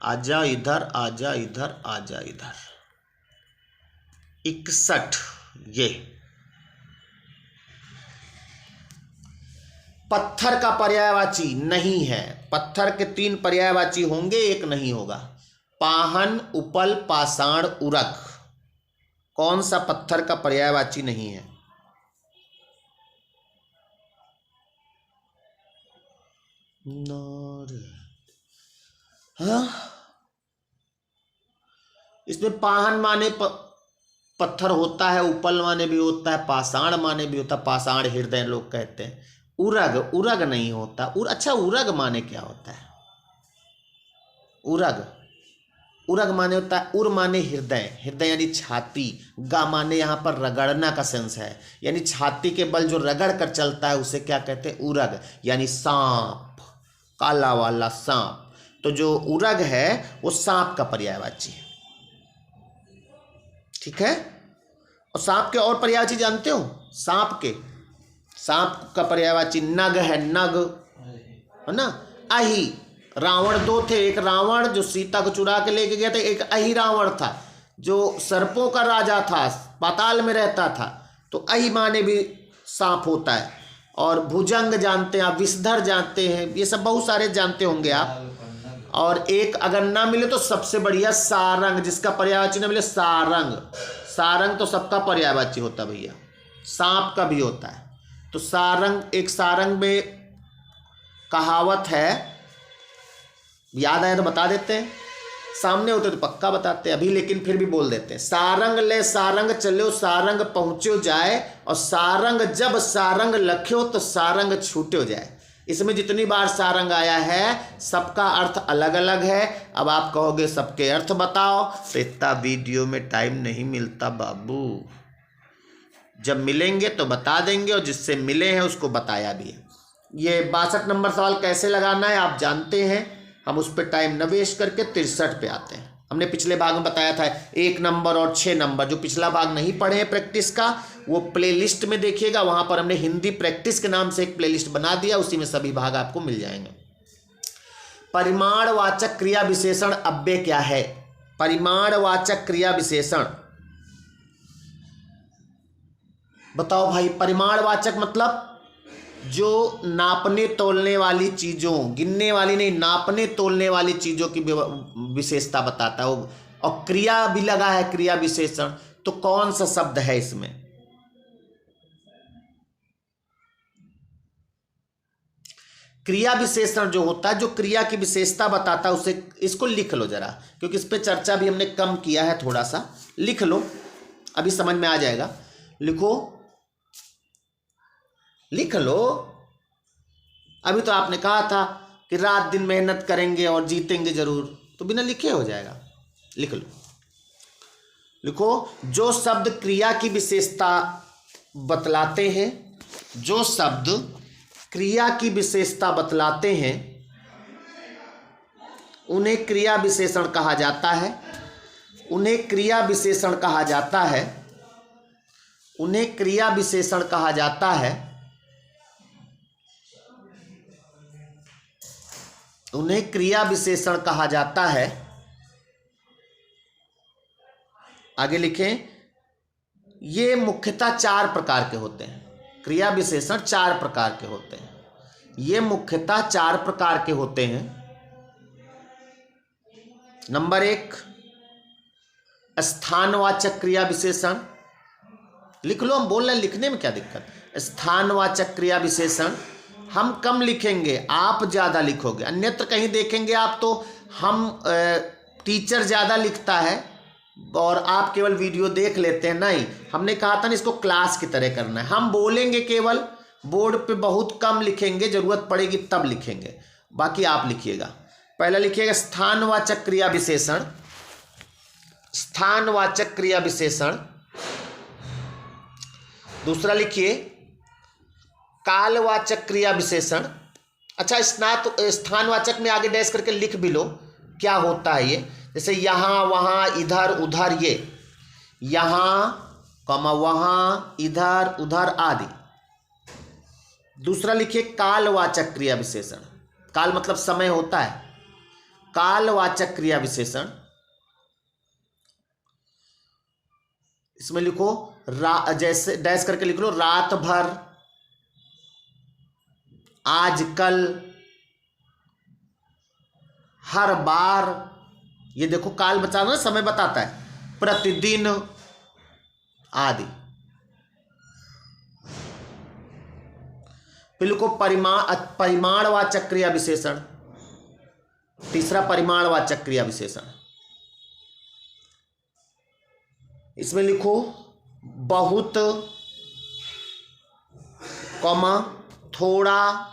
आजा इधर, आजा इधर, आजा इधर। 61, ये पत्थर का पर्यायवाची नहीं है। पत्थर के 3 पर्यायवाची होंगे, एक नहीं होगा। पाहन, उपल, पाषाण, उरक। कौन सा पत्थर का पर्यायवाची नहीं है? हाँ, इसमें पाहन माने पत्थर होता है, उपल माने भी होता है, पाषाण माने भी होता है, पाषाण हृदय लोग कहते हैं। उरग, उरग नहीं होता। अच्छा, उरग माने क्या होता है? उरग, उरग माने होता है, उर माने हृदय, हृदय यानी छाती, गा माने यहाँ पर रगड़ना का सेंस है, यानी छाती के बल जो रगड़ कर चलता है उसे क्या कहते हैं? उरग, यानी सांप, काला वाला सांप। तो जो उरग है वो सांप का पर्यायवाची है, ठीक है। और सांप के और पर्यायवाची जानते हो? सांप का पर्यायवाची नग है, नग है ना। अहि, रावण दो थे, एक रावण जो सीता को चुरा के लेके गया था, एक अहि रावण था जो सर्पों का राजा था, पाताल में रहता था। तो अहि माने भी सांप होता है। और भुजंग जानते हैं आप, विषधर जानते हैं, ये सब बहुत सारे जानते होंगे आप। और एक अगर ना मिले तो सबसे बढ़िया सारंग, जिसका पर्यायवाची ना मिले सारंग। सारंग तो सबका पर्यायवाची होता भैया, सांप का भी होता है। तो सारंग, एक सारंग में कहावत है, याद आया तो बता देते हैं, सामने होते तो पक्का बताते हैं अभी, लेकिन फिर भी बोल देते हैं। सारंग ले सारंग चलो, सारंग पहुँचो जाए, और सारंग जब सारंग लख्यो तो सारंग छूटो जाए। इसमें जितनी बार सारंग आया है सबका अर्थ अलग अलग है। अब आप कहोगे सबके अर्थ बताओ, तो इतना वीडियो में टाइम नहीं मिलता बाबू, जब मिलेंगे तो बता देंगे, और जिससे मिले हैं उसको बताया भी है। ये 62 नंबर सवाल कैसे लगाना है आप जानते हैं, हम उस पर टाइम न वेस्ट करके 63 पे आते हैं। हमने पिछले भाग में बताया था 1 नंबर और 6 नंबर, जो पिछला भाग नहीं पढ़े हैं प्रैक्टिस का वो प्लेलिस्ट में देखिएगा, वहां पर हमने हिंदी प्रैक्टिस के नाम से एक प्लेलिस्ट बना दिया, उसी में सभी भाग आपको मिल जाएंगे। परिमाणवाचक क्रिया विशेषण अव्यय क्या है? परिमाणवाचक क्रिया विशेषण बताओ भाई। परिमाणवाचक मतलब जो नापने तोलने वाली चीजों, गिनने वाली नहीं, नापने तोलने वाली चीजों की विशेषता बताता है। और क्रिया भी लगा है, क्रिया विशेषण, तो कौन सा शब्द है इसमें? क्रिया विशेषण जो होता है, जो क्रिया की विशेषता बताता है, उसे, इसको लिख लो जरा, क्योंकि इस पे चर्चा भी हमने कम किया है, थोड़ा सा लिख लो, अभी समझ में आ जाएगा। लिखो, लिख लो। अभी तो आपने कहा था कि रात दिन मेहनत करेंगे और जीतेंगे जरूर, तो बिना लिखे हो जाएगा, लिख लो। लिखो, जो शब्द क्रिया की विशेषता बतलाते हैं, जो शब्द क्रिया की विशेषता बतलाते हैं उन्हें क्रिया विशेषण कहा जाता है। उन्हें क्रिया विशेषण कहा जाता है। उन्हें क्रिया विशेषण कहा जाता है। उन्हें क्रिया विशेषण कहा जाता है। आगे लिखें, ये मुख्यतः 4 प्रकार के होते हैं। क्रिया विशेषण 4 प्रकार के होते हैं। ये मुख्यतः 4 प्रकार के होते हैं। नंबर 1, स्थानवाचक क्रिया विशेषण। लिख लो, हम बोल रहे हैं, लिखने में क्या दिक्कत। स्थानवाचक क्रिया विशेषण हम कम लिखेंगे, आप ज़्यादा लिखोगे। अन्यत्र कहीं देखेंगे आप तो हम टीचर ज़्यादा लिखता है और आप केवल वीडियो देख लेते हैं। नहीं, हमने कहा था ना इसको क्लास की तरह करना है। हम बोलेंगे केवल, बोर्ड पे बहुत कम लिखेंगे, ज़रूरत पड़ेगी तब लिखेंगे, बाकी आप लिखिएगा। पहला लिखिएगा स्थानवाचक क्रिया विशेषण। स्थानवाचक क्रिया विशेषण। दूसरा लिखिए कालवाचक क्रिया विशेषण। अच्छा, स्थानवाचक में आगे डैश करके लिख भी लो क्या होता है ये, जैसे यहाँ वहाँ इधर उधर, ये यहाँ कमा वहाँ इधर उधर आदि। दूसरा लिखिए कालवाचक क्रिया विशेषण। काल मतलब समय होता है। कालवाचक क्रिया विशेषण, इसमें लिखो जैसे डैश करके लिख लो, रात भर, आजकल, हर बार। ये देखो काल बचाना, समय बताता है, प्रतिदिन आदि। फिर लिखो परिमाणवाचक क्रिया विशेषण। तीसरा परिमाणवाचक क्रिया विशेषण, इसमें लिखो बहुत, कॉमा, थोड़ा,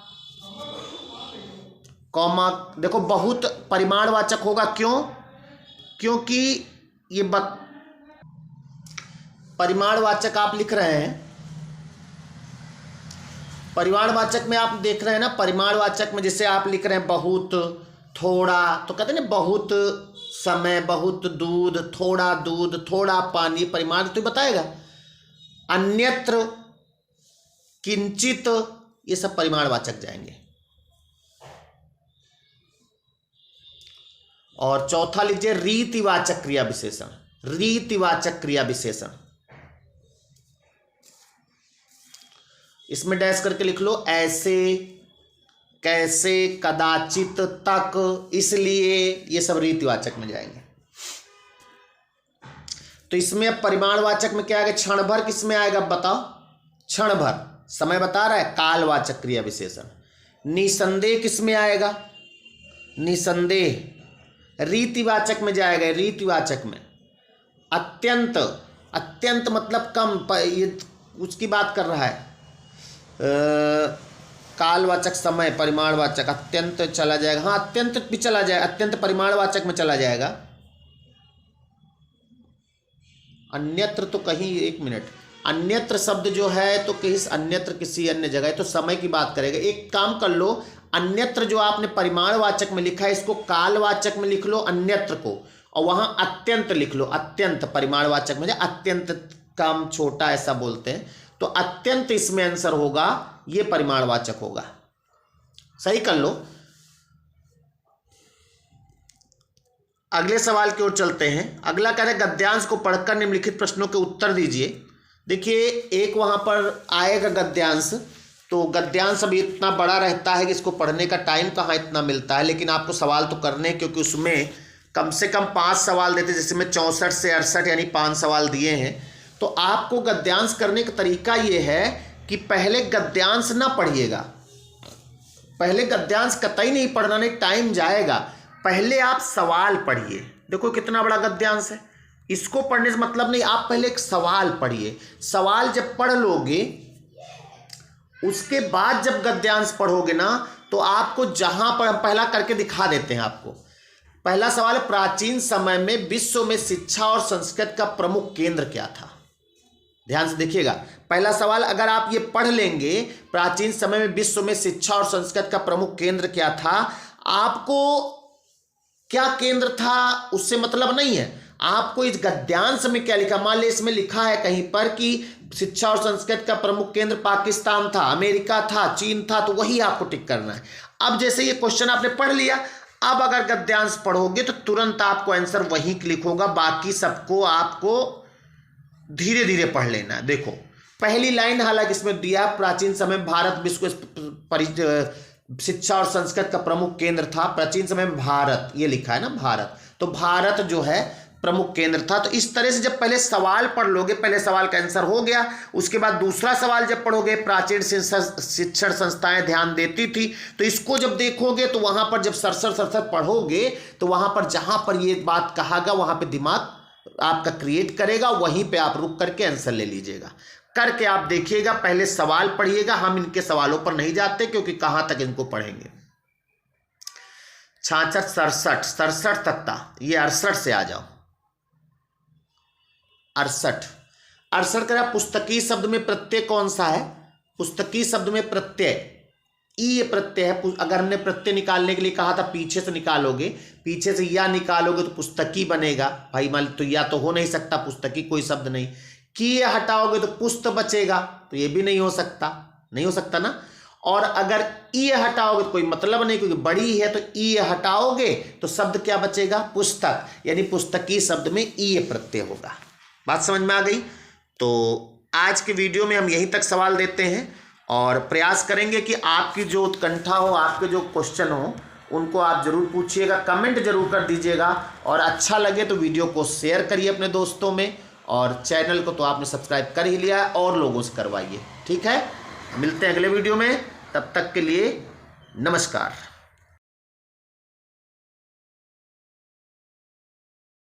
कॉमा, देखो बहुत परिमाणवाचक होगा। क्यों? क्योंकि ये परिमाणवाचक आप लिख रहे हैं, परिमाणवाचक में आप देख रहे हैं ना, परिमाणवाचक में जैसे आप लिख रहे हैं बहुत, थोड़ा, तो कहते हैं ना बहुत समय, बहुत दूध, थोड़ा पानी, परिमाण तो बताएगा। अन्यत्र, किंचित, ये सब परिमाणवाचक जाएंगे। और चौथा लीजिए रीतिवाचक क्रिया विशेषण। रीतिवाचक क्रिया विशेषण, इसमें डैश करके लिख लो, ऐसे, कैसे, कदाचित, तक, इसलिए, ये सब रीतिवाचक में जाएंगे। तो इसमें अब परिमाणवाचक में क्या आएगा? क्षण भर किसमें आएगा बताओ? क्षण भर, समय बता रहा है, कालवाचक क्रिया विशेषण। निसंदेह किसमें आएगा? निसंदेह रीतिवाचक में जाएगा, रीतिवाचक में। अत्यंत, अत्यंत मतलब कम, ये उसकी बात कर रहा है। कालवाचक समय, परिमाणवाचक, अत्यंत चला जाएगा, हाँ अत्यंत भी चला जाएगा, अत्यंत परिमाणवाचक में चला जाएगा। अन्यत्र तो कहीं, एक मिनट, अन्यत्र शब्द जो है तो अन्यत्र किसी अन्य जगह, तो समय की बात करेगा। एक काम कर लो, अन्यत्र जो आपने परिमाणवाचक में लिखा है इसको कालवाचक में लिख लो अन्यत्र को, और वहां अत्यंत लिख लो। अत्यंत परिमाणवाचक में अत्यंत, कम, छोटा ऐसा बोलते हैं, तो अत्यंत इसमें आंसर होगा, ये परिमाणवाचक होगा। सही कर लो। अगले सवाल की ओर चलते हैं। अगला कह रहे गद्यांश को पढ़कर निम्नलिखित प्रश्नों के उत्तर दीजिए। देखिए एक वहां पर आएगा गद्यांश, तो गद्यांश अभी इतना बड़ा रहता है कि इसको पढ़ने का टाइम कहाँ इतना मिलता है, लेकिन आपको सवाल तो करने, क्योंकि उसमें कम से कम 5 सवाल देते, जिसमें 64 से 68 यानी 5 सवाल दिए हैं। तो आपको गद्यांश करने का तरीका ये है कि पहले गद्यांश ना पढ़िएगा, पहले गद्यांश कतई नहीं पढ़ना, नहीं टाइम जाएगा। पहले आप सवाल पढ़िए। देखो कितना बड़ा गद्यांश है, इसको पढ़ने से मतलब नहीं, आप पहले एक सवाल पढ़िए। सवाल जब पढ़ लोगे उसके बाद जब गद्यांश पढ़ोगे ना, तो आपको जहां पर पहला करके दिखा देते हैं आपको। पहला सवाल है, प्राचीन समय में विश्व में शिक्षा और संस्कृत का प्रमुख केंद्र क्या था? ध्यान से देखिएगा, पहला सवाल अगर आप ये पढ़ लेंगे, प्राचीन समय में विश्व में शिक्षा और संस्कृत का प्रमुख केंद्र क्या था, आपको क्या केंद्र था उससे मतलब नहीं है, आपको इस गद्यांश में क्या लिखा। मान लीजिए इसमें लिखा है कहीं पर कि शिक्षा और संस्कृत का प्रमुख केंद्र पाकिस्तान था, अमेरिका था, चीन था, तो वही आपको टिक करना है। अब जैसे ये क्वेश्चन आपने पढ़ लिया, अब अगर गद्यांश पढ़ोगे तो तुरंत आपको आंसर वही क्लिक होगा, बाकी सबको आपको धीरे धीरे पढ़ लेना है। देखो पहली लाइन हालांकि इसमें दिया, प्राचीन समय में भारत विश्व शिक्षा और संस्कृत का प्रमुख केंद्र था। प्राचीन समय में भारत, ये लिखा है ना भारत, तो भारत जो है प्रमुख केंद्र था। तो इस तरह से जब पहले सवाल पढ़ लोगे, पहले सवाल का आंसर हो गया, उसके बाद दूसरा सवाल जब पढ़ोगे, प्राचीन शिक्षण संस्थाएं ध्यान देती थी, तो इसको जब देखोगे तो वहां पर जब सरसर पढ़ोगे तो वहां पर जहां पर ये बात कहा गया वहां पे दिमाग आपका क्रिएट करेगा, वहीं पे आप रुक करके आंसर ले लीजिएगा। करके आप देखिएगा, पहले सवाल पढ़िएगा। हम इनके सवालों पर नहीं जाते क्योंकि कहां तक इनको पढ़ेंगे। 66, 67 तक था, ये 68 से आ जाओ। 68 का पुस्तकीय शब्द में प्रत्यय कौन सा है? पुस्तकीय शब्द में प्रत्यय ई प्रत्यय है। अगर हमने प्रत्यय निकालने के लिए कहा था पीछे से निकालोगे, पीछे से या निकालोगे तो पुस्तकी बनेगा भाई। मान तो या तो हो नहीं सकता, पुस्तकी कोई शब्द नहीं। की हटाओगे तो पुस्त बचेगा, तो ये भी नहीं हो सकता, नहीं हो सकता ना। और अगर ई हटाओगे तो कोई मतलब नहीं, क्योंकि बड़ी है, तो ई हटाओगे तो शब्द क्या बचेगा? पुस्तक, यानी पुस्तकी शब्द में ई प्रत्यय होगा। बात समझ में आ गई? तो आज के वीडियो में हम यहीं तक सवाल देते हैं और प्रयास करेंगे कि आपकी जो उत्कंठा हो, आपके जो क्वेश्चन हो, उनको आप जरूर पूछिएगा, कमेंट जरूर कर दीजिएगा। और अच्छा लगे तो वीडियो को शेयर करिए अपने दोस्तों में, और चैनल को तो आपने सब्सक्राइब कर ही लिया है, और लोगों से करवाइए। ठीक है, मिलते हैं अगले वीडियो में, तब तक के लिए नमस्कार।